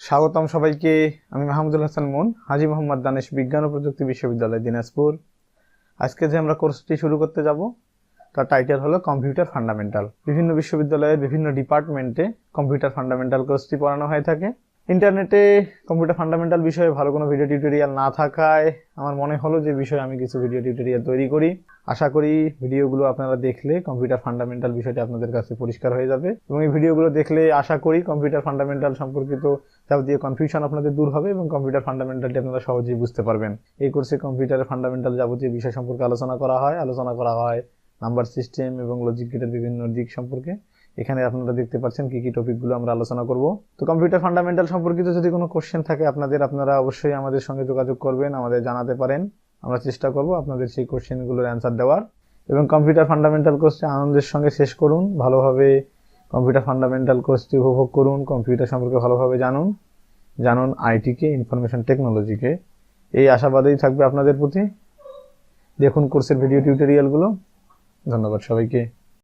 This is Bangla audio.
স্বাগতম সবাইকে। আমি মাহমুদুল হাসান হাজী মোহাম্মদ দানেশ বিজ্ঞান ও প্রযুক্তি বিশ্ববিদ্যালয় দিনাজপুর। আজকে যে আমরা কোর্সটি শুরু করতে যাব তার টাইটেল হলো কম্পিউটার ফান্ডামেন্টাল। বিভিন্ন বিশ্ববিদ্যালয়ের বিভিন্ন ডিপার্টমেন্টে কম্পিউটার ফান্ডামেন্টাল কোর্সটি পড়ানো হয়ে থাকে। ইন্টারনেটে কম্পিউটার ফান্ডামেন্টাল বিষয়ে ভালো কোনো ভিডিও টিউটোরিয়াল না থাকায় আমার মনে হলো যে বিষয়ে আমি কিছু ভিডিও টিউটোরিয়াল তৈরি করি। আশা করি ভিডিওগুলো আপনারা দেখলে কম্পিউটার ফান্ডামেন্টাল বিষয়টি আপনাদের কাছে পরিষ্কার হয়ে যাবে এবং এই ভিডিওগুলো দেখলে আশা করি কম্পিউটার ফান্ডামেন্টাল সম্পর্কিত যাবতীয় কনফিউশন আপনাদের দূর হবে এবং কম্পিউটার ফান্ডামেন্টালটি আপনারা সহজেই বুঝতে পারবেন। এই কোর্সে কম্পিউটারের ফান্ডামেন্টাল যাবতীয় বিষয় সম্পর্কে আলোচনা করা হয় নাম্বার সিস্টেম এবং লজিক গেটের বিভিন্ন দিক সম্পর্কে। এখানে আপনারা দেখতে পাচ্ছেন কি কি টপিকগুলো আমরা আলোচনা করব। তো কম্পিউটার ফান্ডামেন্টাল সম্পর্কিত যদি কোনো কোশ্চেন থাকে আপনারা অবশ্যই আমাদের সঙ্গে যোগাযোগ করবেন, আমাদের জানাতে পারেন। আমরা চেষ্টা করব আপনাদের সেই কোশ্চেনগুলোর অ্যান্সার দেওয়ার। এবং কম্পিউটার ফান্ডামেন্টাল কোর্সটি আনন্দের সঙ্গে শেষ করুন, ভালোভাবে কম্পিউটার ফান্ডামেন্টাল কোর্সটি উপভোগ করুন, কম্পিউটার সম্পর্কে ভালোভাবে জানুন আইটিকে, ইনফরমেশন টেকনোলজিকে। এই আশাবাদেই থাকবে আপনাদের প্রতি। দেখুন কোর্সের ভিডিও টিউটোরিয়ালগুলো। ধন্যবাদ সবাইকে।